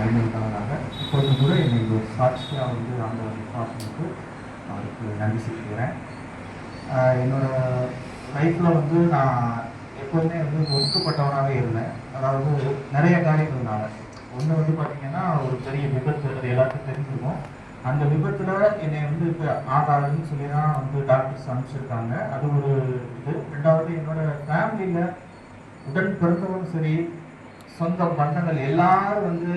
அறிமுகத்தவராக இப்பொழுது கூட என்னை ஒரு சாட்சியாக வந்து ஆண்டவர் விசுவாசனுக்கு அவருக்கு நன்றி செலுத்துகிறேன். என்னோட லைஃப்பில் வந்து நான் எப்போதுமே வந்து ஒதுக்கப்பட்டவனாகவே இருந்தேன். அதாவது நிறைய காரியங்கள்னால. ஒன்று வந்து பார்த்திங்கன்னா ஒரு பெரிய விபத்து, அது எல்லாத்துக்கும் தெரிஞ்சிருக்கும். அந்த விபத்தில் என்னை வந்து இப்போ ஆகாதுன்னு சொல்லி தான் வந்து டாக்டர்ஸ் அனுப்பிச்சிருக்காங்க. அது ஒரு இது. ரெண்டாவது என்னோடய ஃபேமிலியில் உடன் பிறந்தவரும் சரி, சொந்த பந்தங்கள் எல்லாரும் வந்து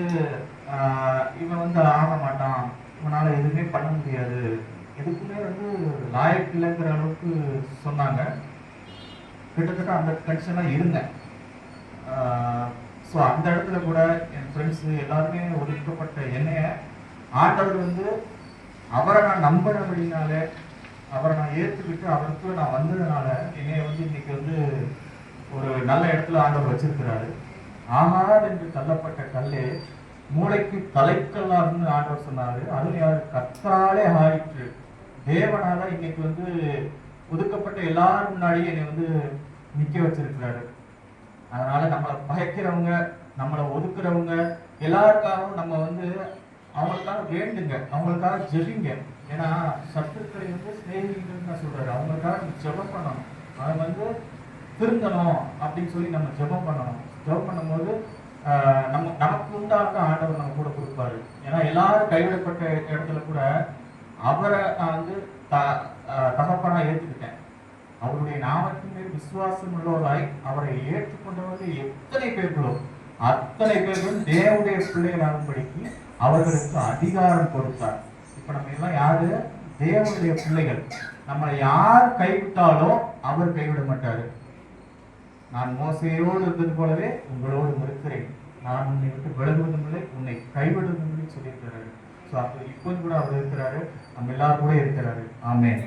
இவன் வந்து ஆக மாட்டான், இவனால் எதுவுமே பண்ண முடியாது, எதுக்குமே வந்து லாயக்கு இல்லைங்கிற அளவுக்கு சொன்னாங்க. கிட்டத்தட்ட அந்த கண்டிஷனாக இருந்தேன். ஸோ அந்த இடத்துல கூட என் ஃப்ரெண்ட்ஸு எல்லாருமே ஒதுக்கப்பட்ட என்னைய ஆண்டவர் வந்து அவரை நான் நம்பினபடினால, அவரை நான் ஏற்றுக்கிட்டு அவருக்குள்ள நான் வந்ததுனால என்னைய வந்து இன்னைக்கு வந்து ஒரு நல்ல இடத்துல ஆண்டவர் வச்சிருக்கிறாரு. ஆகாது என்று தள்ளப்பட்ட கல்லே மூளைக்கு தலைக்கல்லாருன்னு ஆண்டவர் சொன்னாரு. அதுல யார்? கர்த்தராலே ஆயிற்று. தேவனால இன்னைக்கு வந்து ஒதுக்கப்பட்ட எல்லாரும் முன்னாடி என்னை வந்து நிக்க வச்சிருக்கிறாரு. அதனால நம்மளை பயக்கிறவங்க, நம்மளை ஒதுக்குறவங்க எல்லாருக்காகவும் நம்ம வந்து அவங்களுக்காக வேண்டுங்க, அவங்களுக்காக ஜெபிங்க. ஏன்னா சத்துருக்களை வந்து சிநேகிங்கன்னு நான் சொல்றாரு. அவங்களுக்காக ஜெபம் பண்ணணும். அதை வந்து திருந்தணும் அப்படின்னு சொல்லி நம்ம ஜெபம் பண்ணணும். ஜெபம் பண்ணும்போது நமக்கு உண்டாக ஆண்டவர் நம்ம கூட கொடுப்பாரு. ஏன்னா எல்லாரும் கைவிடப்பட்ட இடத்துல கூட அவரை நான் வந்து தகப்பனா ஏற்றுக்கிட்டேன். அவருடைய நாமத்தின் மேல் விசுவாசம் உள்ளவராய் அவரை ஏற்றுக்கொண்டவர்கள் எத்தனை பேர்களோ அத்தனை பேர்களும் தேவனுடைய பிள்ளைகளாகும்படிக்கு அவர்களுக்கு அதிகாரம் கொடுத்தார். இப்ப நம்ம எல்லாம் யாரு? தேவனுடைய பிள்ளைகள். நம்மளை யார் கைவிட்டாலோ அவர் கைவிட மாட்டாரு. நான் மோசையோடு இருந்தது போலவே உங்களோடு இருக்கிறேன், நான் உன்னை விட்டு விலகுவதும் இல்லை, உன்னை கைவிடுவதும் இல்லை சொல்லியிருக்கிறாரு. ஸோ அப்போ இப்போ கூட அவர் இருக்கிறாரு, நம்ம எல்லாரும் கூட இருக்கிறாரு. ஆமென்.